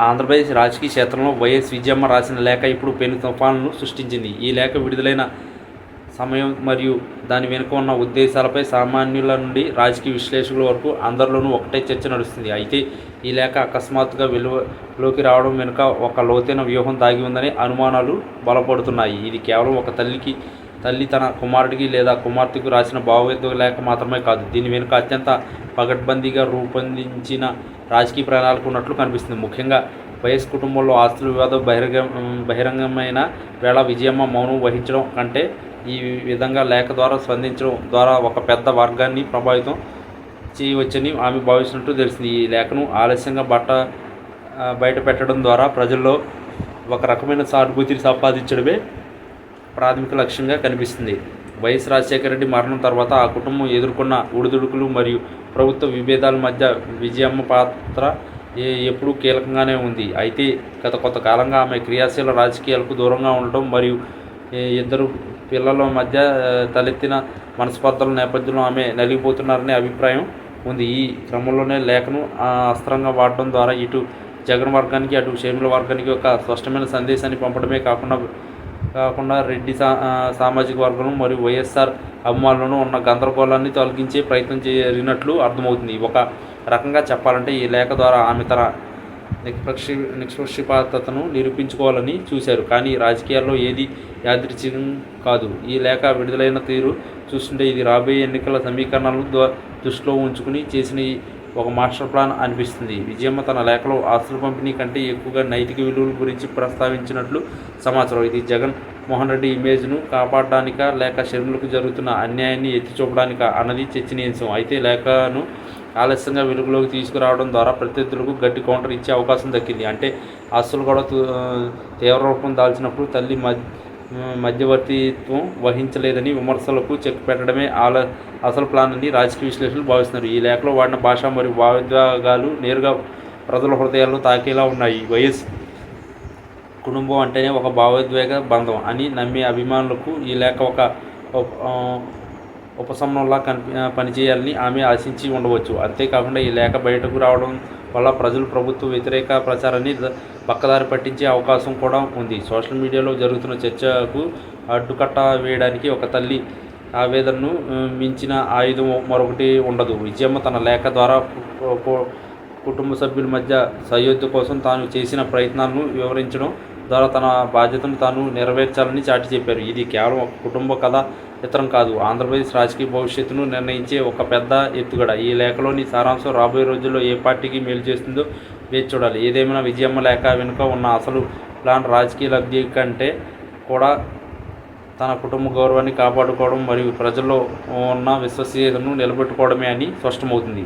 ఆంధ్రప్రదేశ్ రాజకీయ క్షేత్రంలో వైఎస్ విజయమ్మ రాసిన లేఖ ఇప్పుడు పెను తుఫానును సృష్టించింది. ఈ లేఖ విడుదలైన సమయం మరియు దాని వెనుక ఉన్న ఉద్దేశాలపై సామాన్యుల నుండి రాజకీయ విశ్లేషకుల వరకు అందరిలోనూ ఒకటే చర్చ నడుస్తుంది. అయితే ఈ లేఖ అకస్మాత్తుగా వెలుగులోకి రావడం వెనుక ఒక లోతైన వ్యూహం దాగి ఉందనే అనుమానాలు బలపడుతున్నాయి. ఇది కేవలం ఒక తల్లి తన కుమారుడికి లేదా కుమార్తెకు రాసిన భావోద్వేగ లేఖ మాత్రమే కాదు. దీని వెనుక అత్యంత పగడ్బందీగా రూపొందించిన రాజకీయ ప్రణాళిక ఉన్నట్లు కనిపిస్తుంది. ముఖ్యంగా వైఎస్ కుటుంబంలో ఆస్తుల వివాదం బహిరంగమైన వేళ విజయమ్మ మౌనం వహించడం కంటే ఈ విధంగా లేఖ ద్వారా స్పందించడం ద్వారా ఒక పెద్ద వర్గాన్ని ప్రభావితం చేయవచ్చని ఆమె భావిస్తున్నట్టు తెలిసింది. ఈ లేఖను ఆలస్యంగా బయట పెట్టడం ద్వారా ప్రజల్లో ఒక రకమైన సానుభూతిని సంపాదించడమే ప్రాథమిక లక్ష్యంగా కనిపిస్తుంది. వైఎస్ రాజశేఖర రెడ్డి మరణం తర్వాత ఆ కుటుంబం ఎదుర్కొన్న ఒడిదుడుకులు మరియు ప్రభుత్వ విభేదాల మధ్య విజయమ్మ పాత్ర ఎప్పుడూ కీలకంగానే ఉంది. అయితే గత కొంతకాలంగా ఆమె క్రియాశీల రాజకీయాలకు దూరంగా ఉండటం మరియు ఇద్దరు పిల్లల మధ్య తలెత్తిన మనస్పర్ధల నేపథ్యంలో ఆమె నలిగిపోతున్నారనే అభిప్రాయం ఉంది. ఈ క్రమంలోనే లేఖను అస్త్రంగా వాడడం ద్వారా ఇటు జగన్ వర్గానికి అటు షర్మిల వర్గానికి ఒక స్పష్టమైన సందేశాన్ని పంపడమే కాకుండా రెడ్డి సామాజిక వర్గం మరియు వైఎస్ఆర్ అభిమానులను ఉన్న గందరగోళాన్ని తొలగించే ప్రయత్నం జరిగినట్లు అర్థమవుతుంది. ఒక రకంగా చెప్పాలంటే ఈ లేఖ ద్వారా ఆమె తన నిష్పక్షపాతతను నిరూపించుకోవాలని చూశారు. కానీ రాజకీయాల్లో ఏది యాదృచ్ఛికం కాదు. ఈ లేఖ విడుదలైన తీరు చూస్తుంటే ఇది రాబోయే ఎన్నికల సమీకరణాలను దృష్టిలో ఉంచుకుని చేసిన ఒక మాస్టర్ ప్లాన్ అనిపిస్తుంది. విజయమ్మ తన లేఖలో ఆస్తుల పంపిణీ కంటే ఎక్కువగా నైతిక విలువల గురించి ప్రస్తావించినట్లు సమాచారం. ఇది జగన్ మోహన్ రెడ్డి ఇమేజ్ను కాపాడడానికా లేక షర్మిలకు జరుగుతున్న అన్యాయాన్ని ఎత్తి చూపడానికా అన్నది చర్చనీయాంశం. అయితే లేఖను ఆలస్యంగా వెలుగులోకి తీసుకురావడం ద్వారా ప్రత్యర్థులకు గట్టి కౌంటర్ ఇచ్చే అవకాశం దక్కింది. అంటే ఆస్తులు కూడా తీవ్ర రూపం దాల్చినప్పుడు తల్లి మధ్యవర్తిత్వం వహించలేదని విమర్శలకు చెక్ పెట్టడమే అసలు ప్లాన్ అని రాజకీయ విశ్లేషకులు భావిస్తున్నారు. ఈ లేఖలో వాడిన భాష మరియు భావోద్వేగాలు నేరుగా ప్రజల హృదయాలను తాకేలా ఉన్నాయి. వైఎస్ కుటుంబం అంటేనే ఒక భావోద్వేగ బంధం అని నమ్మే అభిమానులకు ఈ లేఖ ఒక ఉపశమనంలా పనిచేయాలని ఆమె ఆశించి ఉండవచ్చు. అంతేకాకుండా ఈ లేఖ బయటకు రావడం వల్ల ప్రజలు ప్రభుత్వ వ్యతిరేక ప్రచారాన్ని పక్కదారి పట్టించే అవకాశం కూడా ఉంది. సోషల్ మీడియాలో జరుగుతున్న చర్చకు అడ్డుకట్ట వేయడానికి ఒక తల్లి ఆవేదనను మించిన ఆయుధం మరొకటి ఉండదు. విజయమ్మ తన లేఖ ద్వారా కుటుంబ సభ్యుల మధ్య సయోధ్య కోసం తాను చేసిన ప్రయత్నాలను వివరించడం ద్వారా తన బాధ్యతను తాను నెరవేర్చాలని చాటి చెప్పారు. ఇది కేవలం ఒక కుటుంబ కథ చిత్రం కాదు, ఆంధ్రప్రదేశ్ రాజకీయ భవిష్యత్తును నిర్ణయించే ఒక పెద్ద ఎత్తుగడ. ఈ లేఖలోని సారాంశం రాబోయే రోజుల్లో ఏ పార్టీకి మేలు చేస్తుందో వేచి చూడాలి. ఏదేమైనా విజయమ్మ లేఖ వెనుక ఉన్న అసలు ప్లాన్ రాజకీయ లబ్ధి కంటే కూడా తన కుటుంబ గౌరవాన్ని కాపాడుకోవడం మరియు ప్రజల్లో ఉన్న విశ్వసనీయతను నిలబెట్టుకోవడమే అని స్పష్టమవుతుంది.